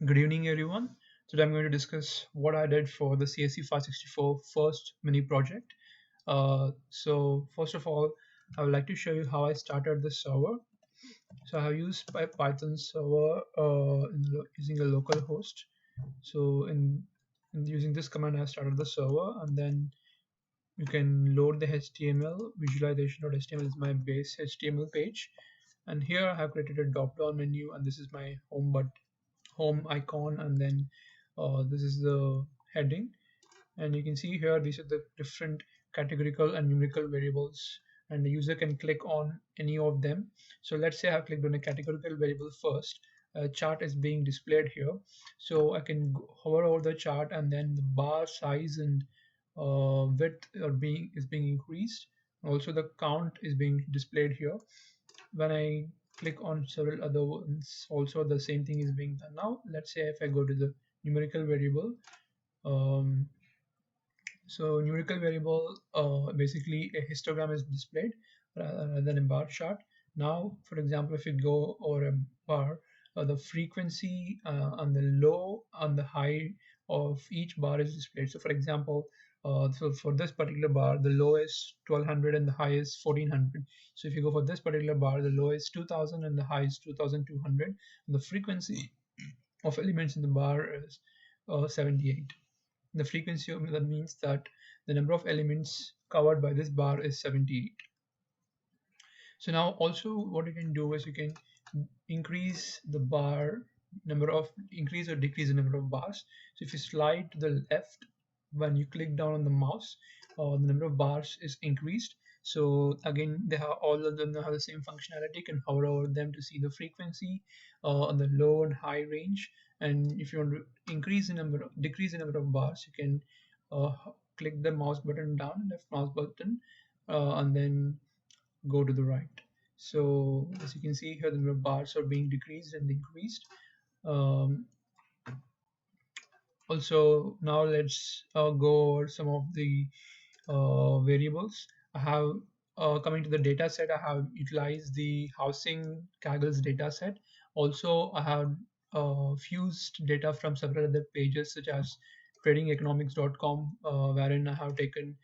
Good evening, everyone. Today I'm going to discuss what I did for the CSE 564 first mini project. So first of all, I would like to show you how I started the server. So I have used Python server using a local host. So in using this command, I started the server, and then you can load the HTML. Visualization.html is my base HTML page, and here I have created a drop-down menu, and this is my home icon, and then this is the heading, and you can see here these are the different categorical and numerical variables, and the user can click on any of them. So let's say I have clicked on a categorical variable first. A chart is being displayed here, so I can hover over the chart, and then the bar size and width is being increased. Also the count is being displayed here. When I click on several other ones, also the same thing is being done. Now let's say if I go to the numerical variable, um, so numerical variable, basically a histogram is displayed rather than a bar chart. Now, for example, if you go over a bar, the frequency and the low and the high of each bar is displayed. So for example, so for this particular bar, the low is 1200 and the high is 1400. So if you go for this particular bar, the low is 2000 and the high is 2200. And the frequency of elements in the bar is 78. The frequency of that means that the number of elements covered by this bar is 78. So now also what you can do is you can increase the bar number of increase or decrease the number of bars. So if you slide to the left when you click down on the mouse, the number of bars is increased. So again, they have all of them have the same functionality. You can hover over them to see the frequency on the low and high range. And if you want to decrease the number of bars, you can uh, click the mouse button down, left mouse button, and then go to the right. So as you can see here, the number of bars are being decreased and increased. Um, Also, now let's go over some of the variables. I have coming to the data set, I have utilized the housing Kaggle's data set. Also, I have fused data from several other pages such as tradingeconomics.com, wherein I have taken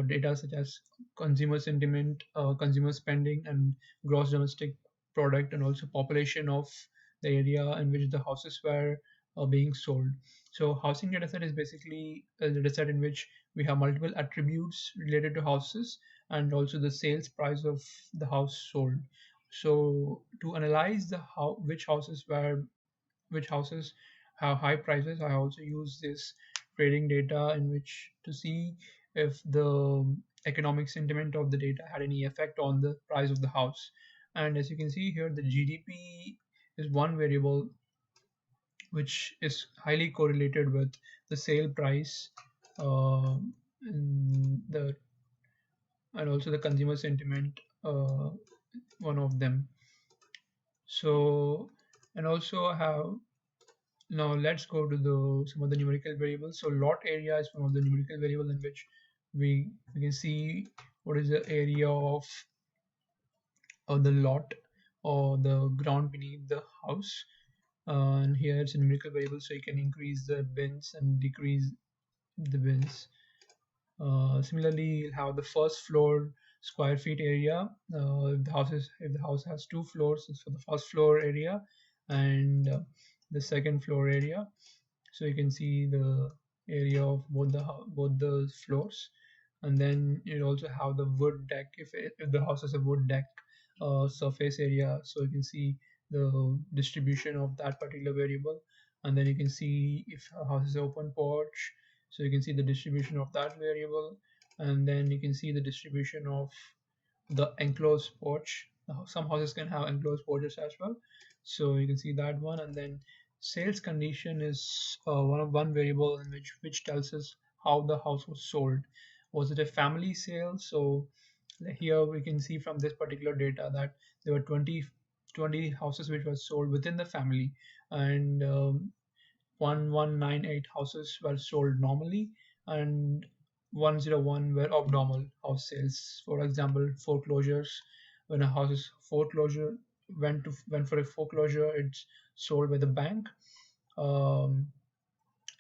data such as consumer sentiment, consumer spending, and gross domestic product, and also population of the area in which the houses were being sold. So housing data set is basically a data set in which we have multiple attributes related to houses and also the sales price of the house sold. So to analyze the how which houses have high prices, I also use this trading data in which to see if the economic sentiment of the data had any effect on the price of the house. And as you can see here, the GDP is one variable which is highly correlated with the sale price, uh, and the and also the consumer sentiment, one of them. So, and also I have now let's go to the some of the numerical variables. So lot area is one of the numerical variables in which we can see what is the area of the lot or the ground beneath the house. And here it's a numerical variable, so you can increase the bins and decrease the bins. Similarly, you'll have the first floor square feet area. If the house has two floors, it's for the first floor area and the second floor area. So you can see the area of both the floors, and then you also have the wood deck. If the house has a wood deck surface area, so you can see the distribution of that particular variable, and then you can see if a house is open porch, so you can see the distribution of that variable, and then you can see the distribution of the enclosed porch. Now, some houses can have enclosed porches as well, so you can see that one. And then sales condition is one variable in which tells us how the house was sold. Was it a family sale? So here we can see from this particular data that there were 20 houses which were sold within the family, and 1198 houses were sold normally, and 101 were abnormal house sales. For example, foreclosures. When a house is foreclosure went for a foreclosure, it's sold by the bank. Um,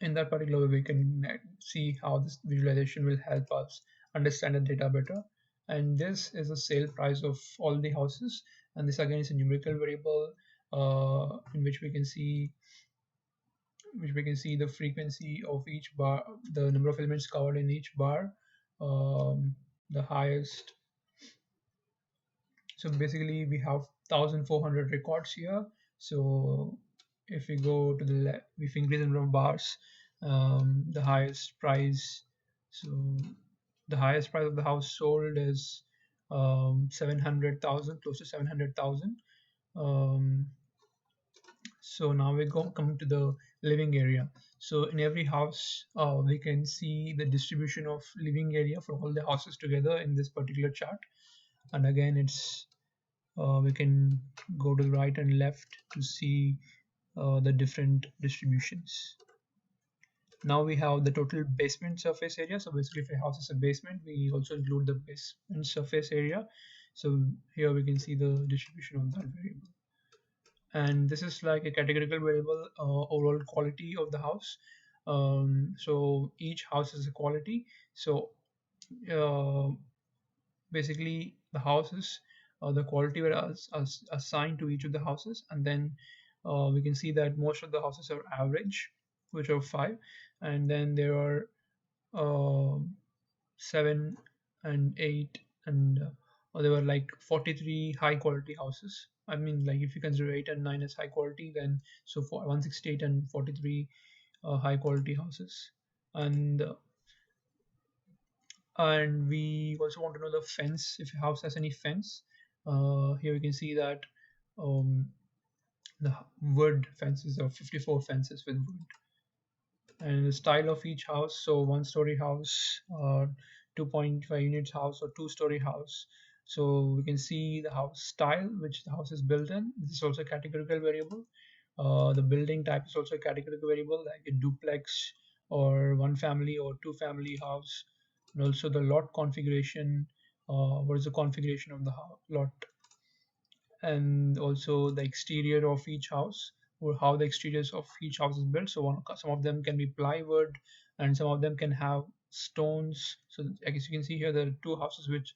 in that particular way, we can see how this visualization will help us understand the data better. And this is the sale price of all the houses. And this again is a numerical variable in which we can see the frequency of each bar, the number of elements covered in each bar, the highest. So basically we have 1400 records here. So if we go to the left, if we increase the number of bars, the highest price, so the highest price of the house sold is 700,000, close to 700,000. um, so now we come to the living area. So in every house, we can see the distribution of living area for all the houses together in this particular chart. And again, it's we can go to the right and left to see the different distributions. Now we have the total basement surface area. So basically, if a house is a basement, we also include the basement surface area. So here we can see the distribution of that variable. And this is like a categorical variable, overall quality of the house. So each house is a quality. So uh, basically the houses, the quality were assigned to each of the houses, and then we can see that most of the houses are average, which are 5, and then there are 7 and 8, and there were like 43 high quality houses. I mean, like if you consider 8 and 9 as high quality, then so for 168 and 43 high quality houses. And we also want to know the fence, if your house has any fence. Here we can see that um, the wood fences are 54 fences with wood. And the style of each house, so 1-story house, 2.5 units house, or 2-story house. So we can see the house style which the house is built in. This is also a categorical variable. The building type is also a categorical variable, like a duplex or one family or two family house. And also the lot configuration, what is the configuration of the lot, and also the exterior of each house, or how the exteriors of each house is built. So some of them can be plywood, and some of them can have stones. So I guess you can see here there are two houses which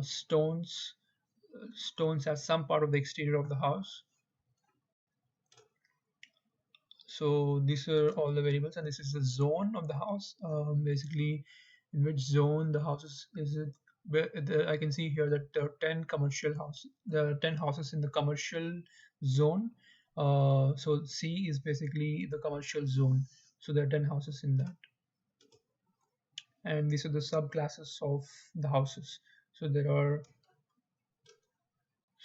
stones as some part of the exterior of the house. So these are all the variables, and this is the zone of the house. Basically, in which zone the house is it. I can see here that there are 10 commercial houses. There are 10 houses in the commercial zone. So C is basically the commercial zone. So there are 10 houses in that, and these are the subclasses of the houses. So there are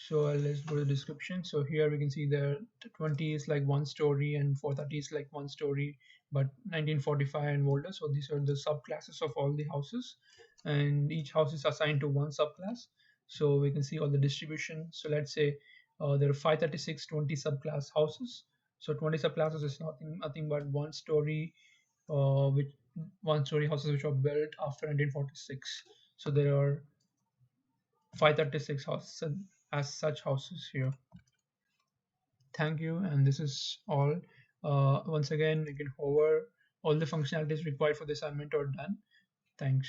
So let's go to the description. So here we can see the 20 is like 1 story and 430 is like 1 story, but 1945 and older. So these are the subclasses of all the houses, and each house is assigned to one subclass. So we can see all the distribution. So let's say there are 536 20 subclass houses. So 20 subclasses is nothing but 1 story, which 1 story houses which are built after 1946. So there are 536 houses as such houses here. Thank you, and this is all. Once again, you can hover all the functionalities required for the assignment are done. Thanks.